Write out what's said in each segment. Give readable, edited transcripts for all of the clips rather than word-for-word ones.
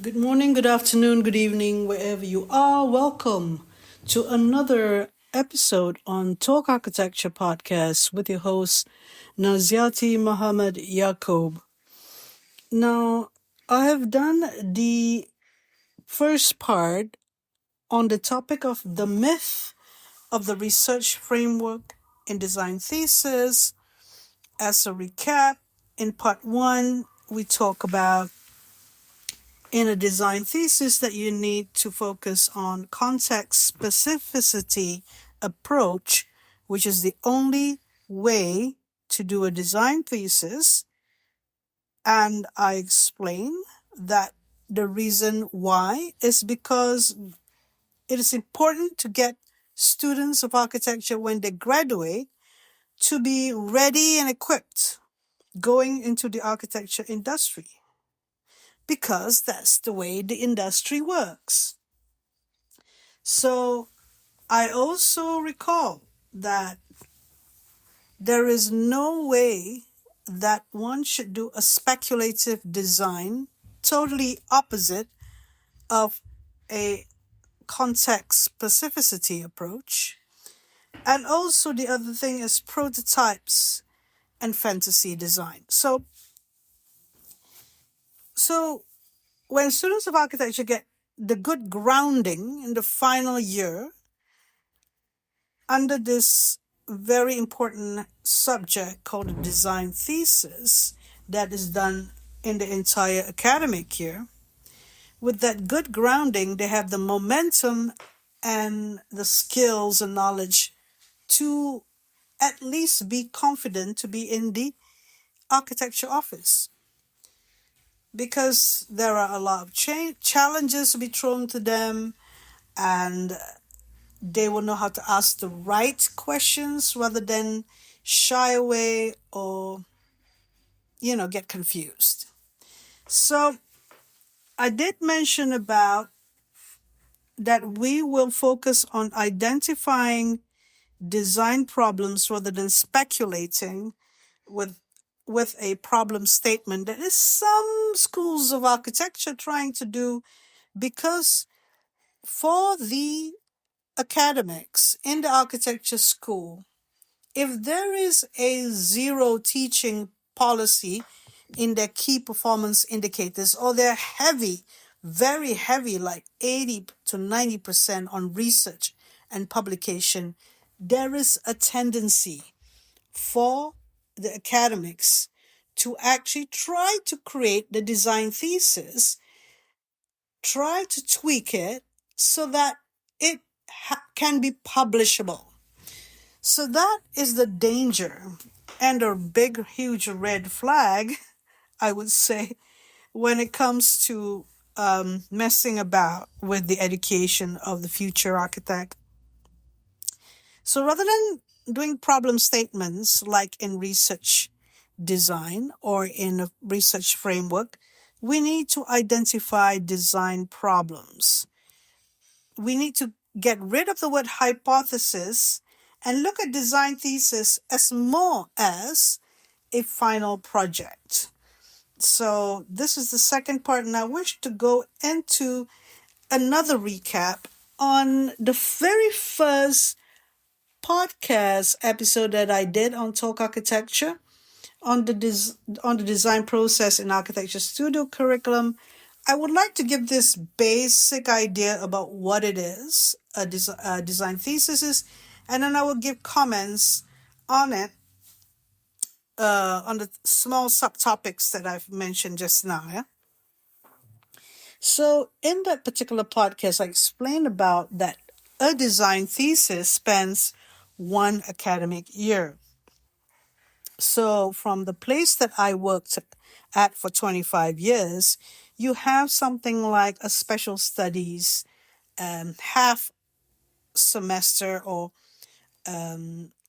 Good morning, good afternoon, good evening, wherever you are. Welcome to another episode on Talk Architecture Podcast with your host, Naziaty Muhammad Yaacob. Now, I have done the first part on the topic of the myth of the research framework in design thesis. As a recap, in part one, we talk about in a design thesis that you need to focus on context specificity approach, which is the only way to do a design thesis. And I explain that the reason why is because it is important to get students of architecture when they graduate to be ready and equipped going into the architecture industry, because that's the way the industry works. So I also recall that there is no way that one should do a speculative design, totally opposite of a context specificity approach. And also the other thing is prototypes and fantasy design. So when students of architecture get the good grounding in the final year under this very important subject called a design thesis that is done in the entire academic year, with that good grounding, they have the momentum and the skills and knowledge to at least be confident to be in the architecture office, because there are a lot of challenges to be thrown to them, and they will know how to ask the right questions rather than shy away or, get confused. So I did mention about that we will focus on identifying design problems rather than speculating with with a problem statement that is some schools of architecture trying to do, because for the academics in the architecture school, if there is a zero teaching policy in their key performance indicators, or they're heavy, very heavy, like 80 to 90% on research and publication, there is a tendency for the academics to actually try to create the design thesis, try to tweak it so that it can be publishable. So that is the danger and a big, huge red flag, I would say, when it comes to messing about with the education of the future architect. So rather than doing problem statements like in research design or in a research framework, we need to identify design problems. We need to get rid of the word hypothesis and look at design thesis as more as a final project. So this is the second part, and I wish to go into another recap on the very first podcast episode that I did on Talk Architecture on the design process in architecture studio curriculum. I would like to give this basic idea about what it is, a design thesis is, and then I will give comments on it, on the small subtopics that I've mentioned just now. Yeah? So in that particular podcast, I explained about that a design thesis spans one academic year. So from the place that I worked at for 25 years, you have something like a special studies half semester or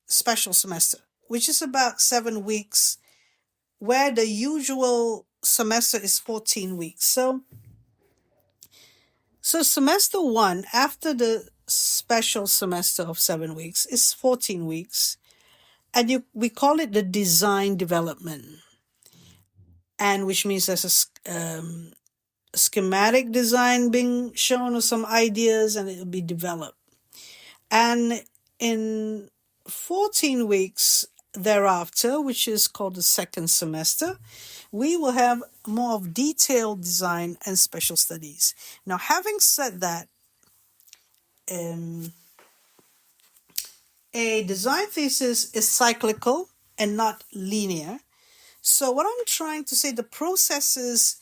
special semester, which is about 7 weeks, where the usual semester is 14 weeks. So semester one, after the special semester of 7 weeks, is 14 weeks. And we call it the design development. And which means there's schematic design being shown or some ideas, and it will be developed. And in 14 weeks thereafter, which is called the second semester, we will have more of detailed design and special studies. Now, having said that, um, a design thesis is cyclical and not linear. So, what I'm trying to say, the processes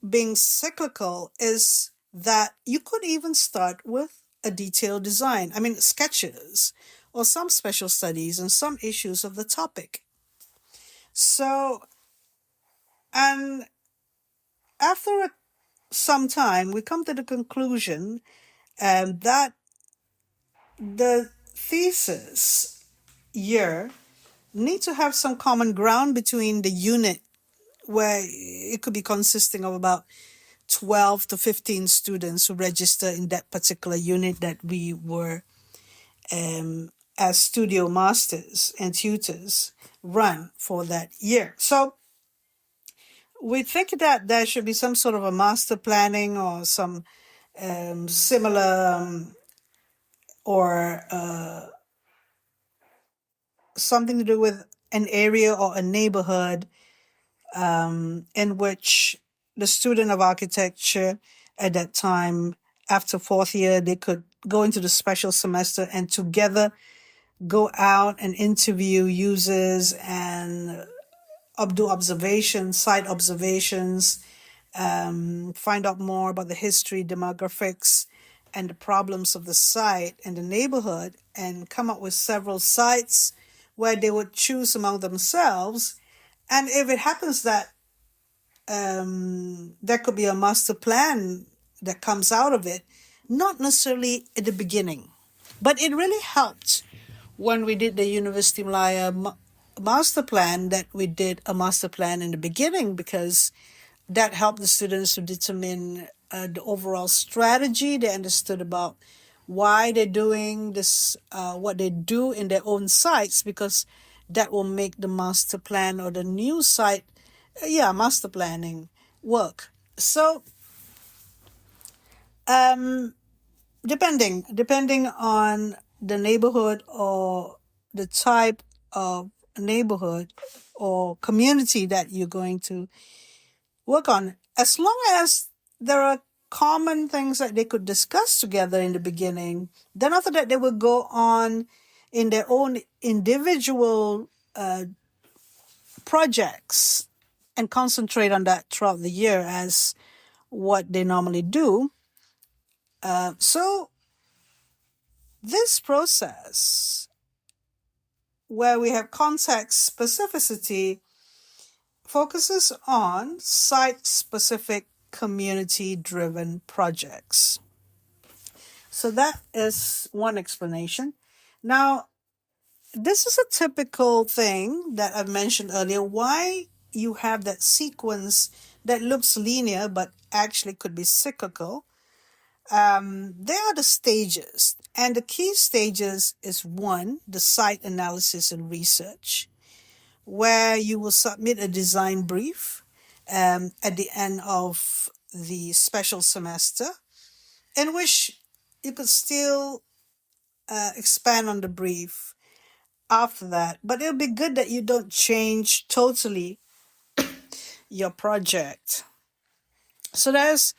being cyclical is that you could even start with a detailed design, I mean, sketches, or some special studies and some issues of the topic. So, and after some time, we come to the conclusion that the thesis year need to have some common ground between the unit, where it could be consisting of about 12 to 15 students who register in that particular unit that we were, as studio masters and tutors, run for that year. So we think that there should be some sort of a master planning or some similar, or something to do with an area or a neighborhood, in which the student of architecture at that time, after fourth year, they could go into the special semester and together go out and interview users and do observations, site observations, find out more about the history, demographics, and the problems of the site and the neighborhood, and come up with several sites where they would choose among themselves. And if it happens that there could be a master plan that comes out of it, not necessarily at the beginning, but it really helped when we did the University Malaya master plan, that we did a master plan in the beginning, because that helped the students to determine the overall strategy. They understood about why they're doing this, what they do in their own sites, because that will make the master plan or the new site, master planning work. So, depending on the neighborhood or the type of neighborhood or community that you're going to work on, as long as there are common things that they could discuss together in the beginning, then after that they will go on in their own individual projects and concentrate on that throughout the year as what they normally do. So this process, where we have context specificity, focuses on site-specific community-driven projects. So that is one explanation. Now, this is a typical thing that I mentioned earlier, why you have that sequence that looks linear but actually could be cyclical. There are the stages, and the key stages is one, the site analysis and research, where you will submit a design brief at the end of the special semester, in which you could still expand on the brief after that. But it'll be good that you don't change totally your project. So there's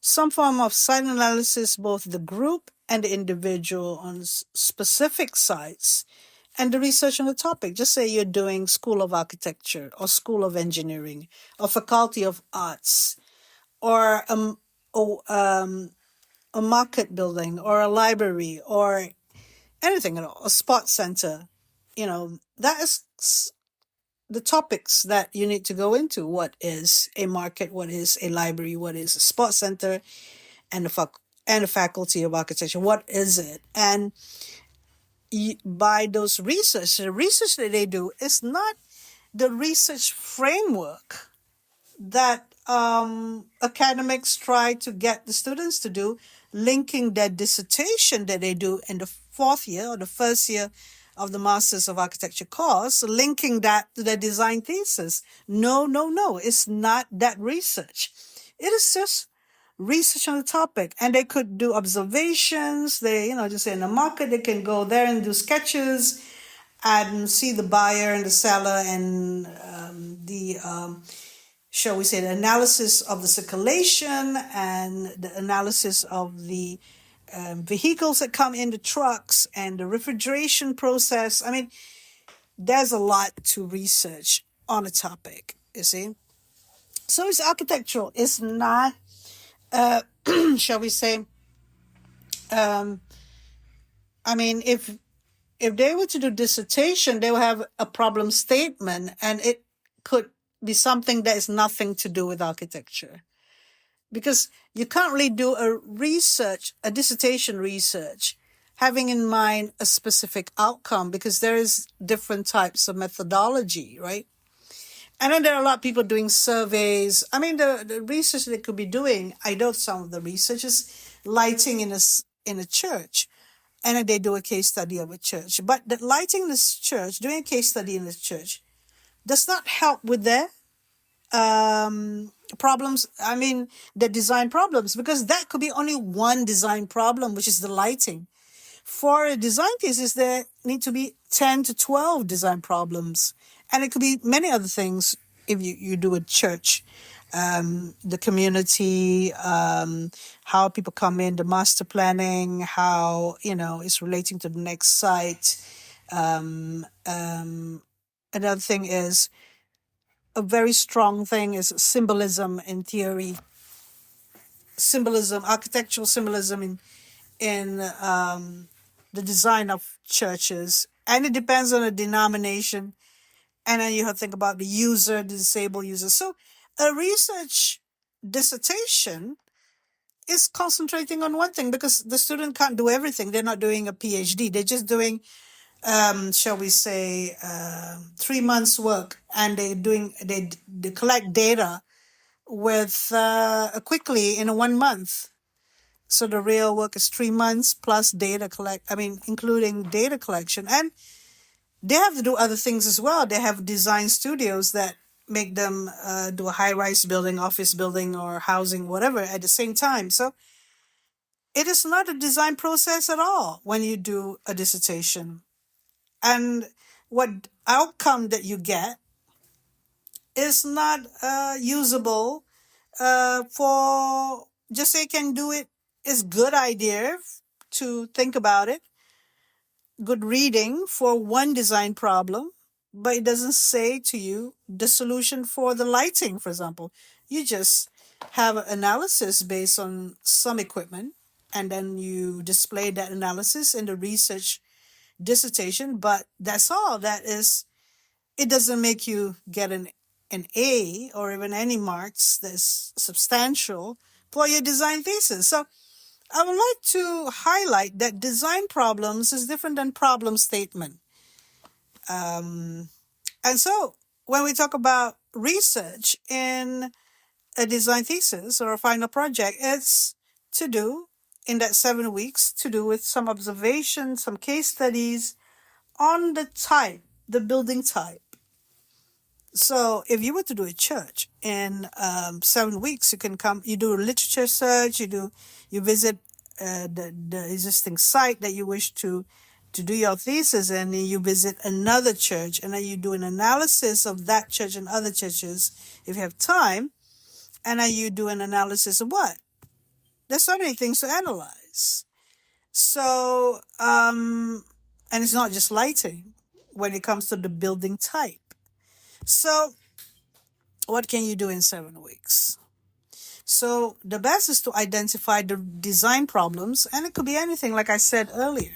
some form of site analysis, both the group and the individual on specific sites, and the research on the topic. Just say you're doing School of Architecture or School of Engineering or Faculty of Arts, or a market building or a library or anything at all, a sports center. That is the topics that you need to go into. What is a market? What is a library? What is a sports center? And the Faculty of Architecture. What is it? And by those research, the research that they do is not the research framework that academics try to get the students to do, linking their dissertation that they do in the fourth year or the first year of the Masters of Architecture course, linking that to their design thesis. No. It's not that research. It is just research on the topic, and they could do observations. They, just in the market, they can go there and do sketches and see the buyer and the seller and the shall we say, the analysis of the circulation and the analysis of the vehicles that come in, the trucks and the refrigeration process. I mean, there's a lot to research on a topic, you see. So it's architectural. It's not, shall we say, um, I mean, if they were to do dissertation, they will have a problem statement, and it could be something that is nothing to do with architecture. Because you can't really do a dissertation research, having in mind a specific outcome, because there is different types of methodology, right? And then there are a lot of people doing surveys. I mean, the research they could be doing, I know some of the research is lighting in a church, and then they do a case study of a church. But the lighting this church, doing a case study in this church, does not help with their problems. I mean, the design problems, because that could be only one design problem, which is the lighting. For a design thesis, there need to be 10 to 12 design problems. And it could be many other things if you do a church. The community, how people come in, the master planning, how, it's relating to the next site. Another thing is, a very strong thing is symbolism in theory, architectural symbolism in the design of churches, and it depends on the denomination. And then you have to think about the user, the disabled user. So a research dissertation is concentrating on one thing, because the student can't do everything. They're not doing a PhD. They're just doing, shall we say, 3 months work, and they collect data with quickly in 1 month. So the real work is 3 months plus including data collection. And they have to do other things as well. They have design studios that make them do a high-rise building, office building, or housing, whatever, at the same time. So it is not a design process at all when you do a dissertation. And what outcome that you get is not usable for just say can do it. Is good idea to think about it, good reading for one design problem, but it doesn't say to you the solution for the lighting, for example. You just have an analysis based on some equipment, and then you display that analysis in the research dissertation, but that's all. It doesn't make you get an A or even any marks that's substantial for your design thesis. So I would like to highlight that design problems is different than problem statement. And so when we talk about research in a design thesis or a final project, it's to do in that 7 weeks, to do with some observations, some case studies on the building type. So if you were to do a church in 7 weeks, you do a literature search, you visit the existing site that you wish to do your thesis, and then you visit another church, and then you do an analysis of that church and other churches if you have time, and then you do an analysis of what? There's so many things to analyze. So, and it's not just lighting when it comes to the building type. So, what can you do in 7 weeks? So, the best is to identify the design problems, and it could be anything, like I said earlier,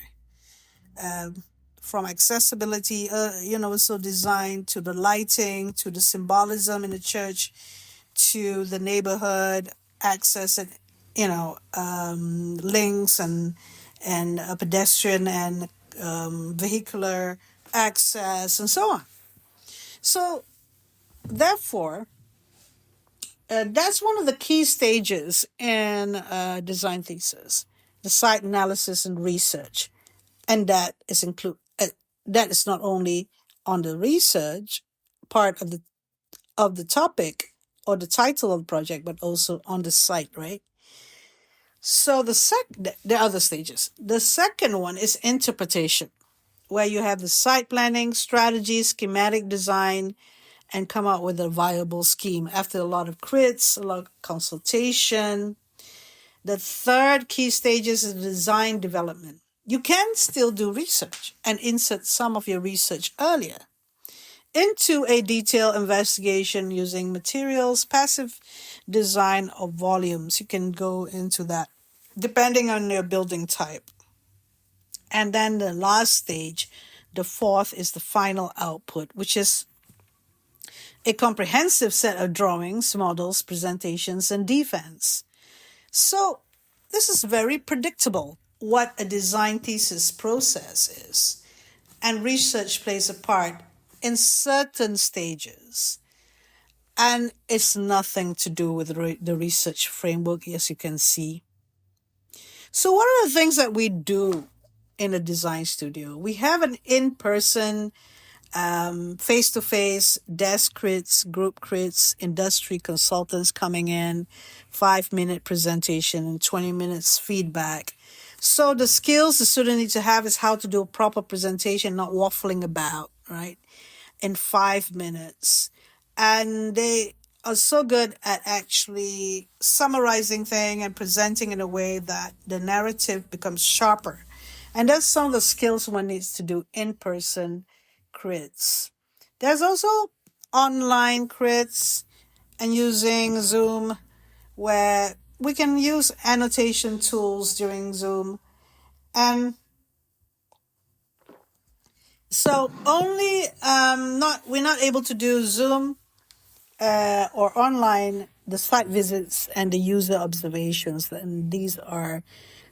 from accessibility, so design, to the lighting, to the symbolism in the church, to the neighborhood access, and links and a pedestrian and vehicular access, and so on. So, therefore, that's one of the key stages in design thesis, the site analysis and research, and that is not only on the research part of the topic or the title of the project, but also on the site, right? So the other stages. The second one is interpretation, where you have the site planning, strategy, schematic design, and come out with a viable scheme after a lot of crits, a lot of consultation. The third key stage is the design development. You can still do research and insert some of your research earlier into a detailed investigation using materials, passive design, or volumes. You can go into that depending on your building type. And then the last stage, the fourth, is the final output, which is a comprehensive set of drawings, models, presentations, and defense. So this is very predictable what a design thesis process is. And research plays a part in certain stages. And it's nothing to do with the research framework, as you can see. So what are the things that we do in a design studio? We have an in-person, face-to-face desk crits, group crits, industry consultants coming in, 5-minute presentation and 20 minutes feedback. So the skills the student needs to have is how to do a proper presentation, not waffling about, right, in 5 minutes. And they are so good at actually summarizing things and presenting in a way that the narrative becomes sharper. And that's some of the skills one needs to do in person crits. There's also online crits and using Zoom, where we can use annotation tools during Zoom. And so only not we're not able to do Zoom or online, the site visits and the user observations. And these are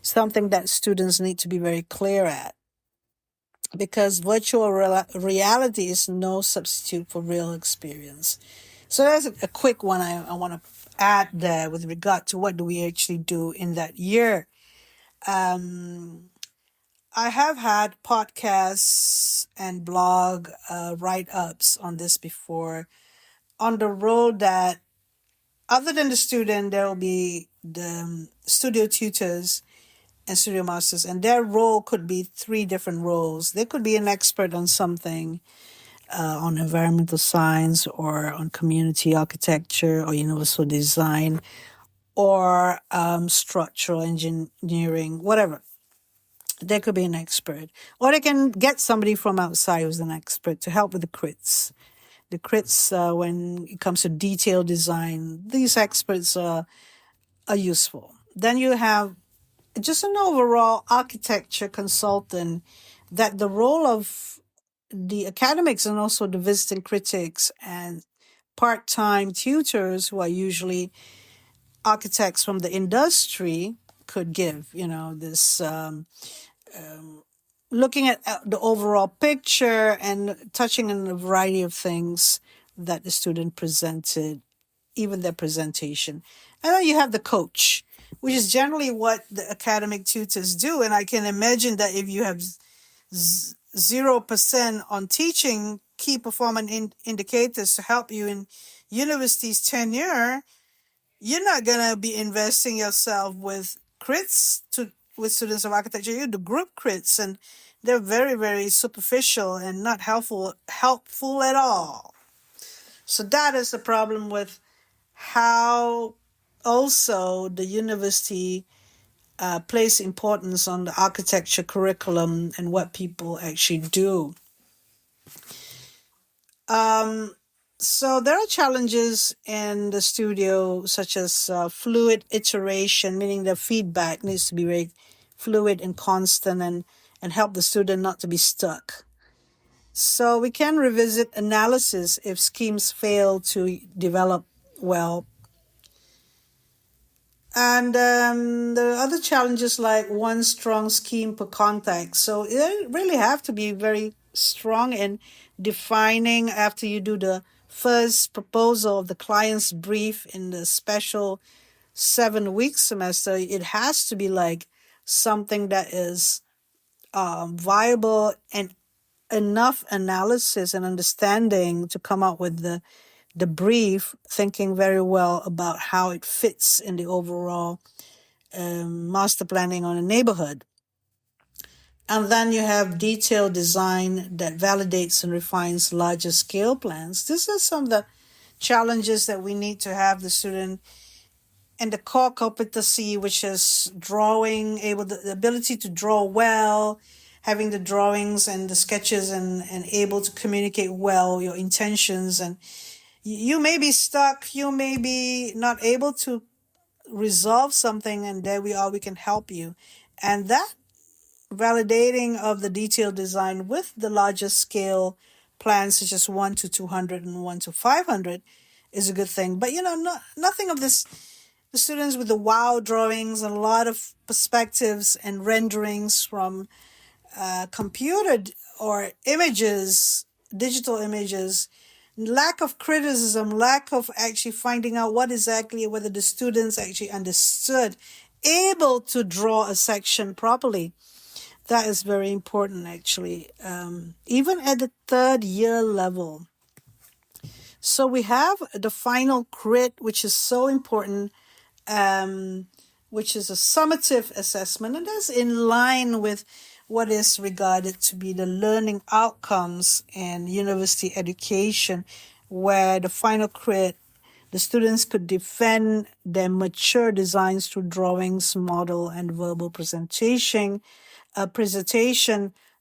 something that students need to be very clear at, because virtual reality is no substitute for real experience. So that's a quick one I want to add there with regard to what do we actually do in that year. I have had podcasts and blog write-ups on this before, on the road that other than the student, there will be the studio tutors and studio masters, and their role could be 3 different roles. They could be an expert on something, on environmental science or on community architecture or universal design or structural engineering, whatever. They could be an expert. Or they can get somebody from outside who's an expert to help with the crits. The crits, when it comes to detailed design, these experts are useful. Then you have just an overall architecture consultant, that the role of the academics and also the visiting critics and part-time tutors, who are usually architects from the industry, could give, this looking at the overall picture and touching on a variety of things that the student presented, even their presentation. And then you have the coach, which is generally what the academic tutors do. And I can imagine that if you have 0% on teaching key performance indicators to help you in university's tenure, you're not going to be investing yourself with crits with students of architecture. You do group crits, and they're very, very superficial and not helpful at all. So that is the problem with how also the university place importance on the architecture curriculum and what people actually do. So there are challenges in the studio, such as fluid iteration, meaning the feedback needs to be very fluid and constant, and help the student not to be stuck. So we can revisit analysis if schemes fail to develop well. And the other challenges, like one strong scheme per context. So you really have to be very strong in defining, after you do the first proposal of the client's brief in the special 7-week semester. It has to be like something that is viable and enough analysis and understanding to come up with the the brief, thinking very well about how it fits in the overall master planning on a neighborhood. And then you have detailed design that validates and refines larger scale plans. This is some of the challenges that we need to have the student and the core competency, which is drawing, the ability to draw well, having the drawings and the sketches and able to communicate well your intentions. And you may be stuck, you may be not able to resolve something, and there we are, we can help you. And that validating of the detailed design with the larger scale plans, such as 1 to 200 and 1 to 500, is a good thing. But nothing of this. The students with the wow drawings and a lot of perspectives and renderings from computer or images, digital images, lack of criticism, lack of actually finding out whether the students actually understood, able to draw a section properly. That is very important, actually, even at the third year level. So we have the final crit, which is so important, which is a summative assessment, and that's in line with what is regarded to be the learning outcomes in university education, where the final crit, the students could defend their mature designs through drawings, model, and verbal presentation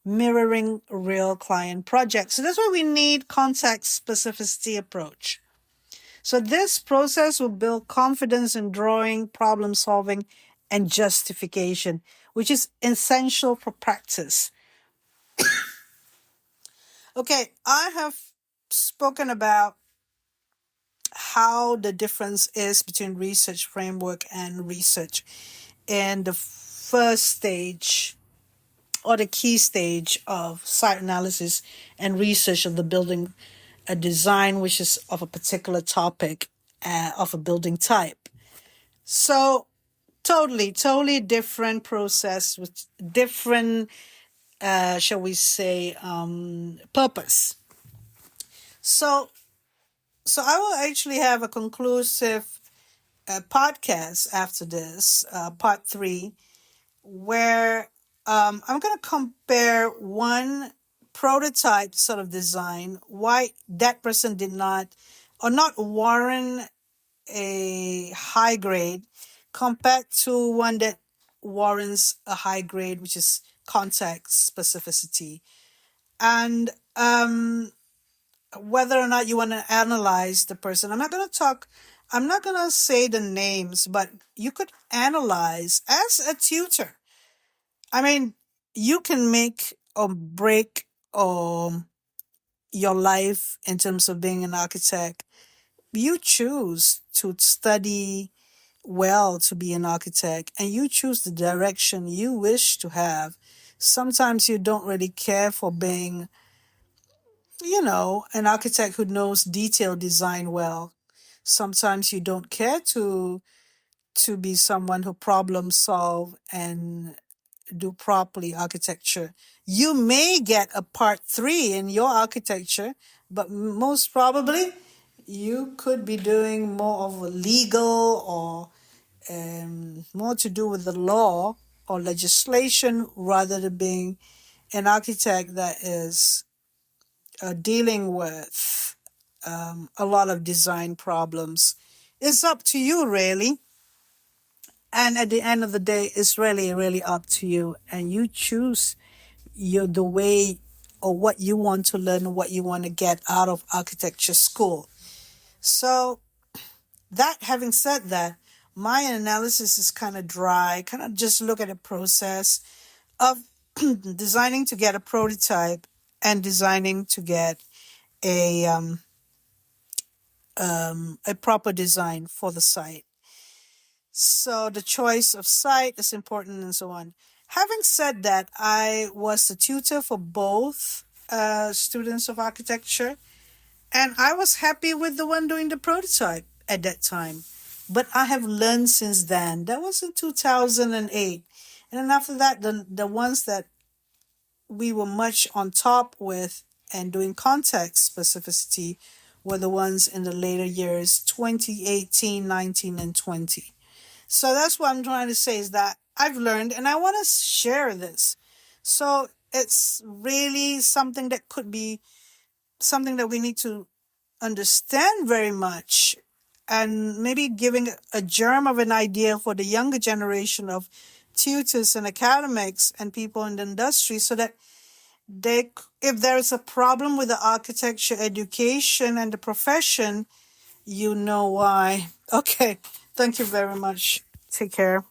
mirroring real client projects. So that's why we need context specificity approach. So this process will build confidence in drawing, problem solving, and justification, which is essential for practice. Okay, I have spoken about how the difference is between research framework and research in the first stage or the key stage of site analysis and research of the building, a design which is of a particular topic of a building type. So totally different process with different, shall we say, purpose. So I will actually have a conclusive podcast after this, part 3, where I'm going to compare one prototype sort of design, why that person did not or not warrant a high grade, compared to one that warrants a high grade, which is context specificity. And whether or not you want to analyze the person. I'm not going to say the names, but you could analyze as a tutor. I mean, you can make or break your life in terms of being an architect. You choose to study well to be an architect, and you choose the direction you wish to have. Sometimes you don't really care for being, an architect who knows detailed design well. Sometimes you don't care to be someone who problem solve and do properly architecture. You may get a part 3 in your architecture, but most probably you could be doing more of a legal or more to do with the law or legislation, rather than being an architect that is dealing with a lot of design problems. It's up to you, really. And at the end of the day, it's really up to you. And you choose the way or what you want to learn, what you want to get out of architecture school. So that having said that, my analysis is kind of dry, kind of just look at the process of designing to get a prototype and designing to get a proper design for the site. So the choice of site is important and so on. Having said that, I was the tutor for both students of architecture, and I was happy with the one doing the prototype at that time. But I have learned since then. That was in 2008. And then after that, the ones that we were much on top with and doing context specificity were the ones in the later years, 2018, 19, and 20. So that's what I'm trying to say is that I've learned and I want to share this. So it's really something that could be something that we need to understand very much, and maybe giving a germ of an idea for the younger generation of tutors and academics and people in the industry, so that they, if there is a problem with the architecture education and the profession, you know why. Okay, thank you very much. Take care.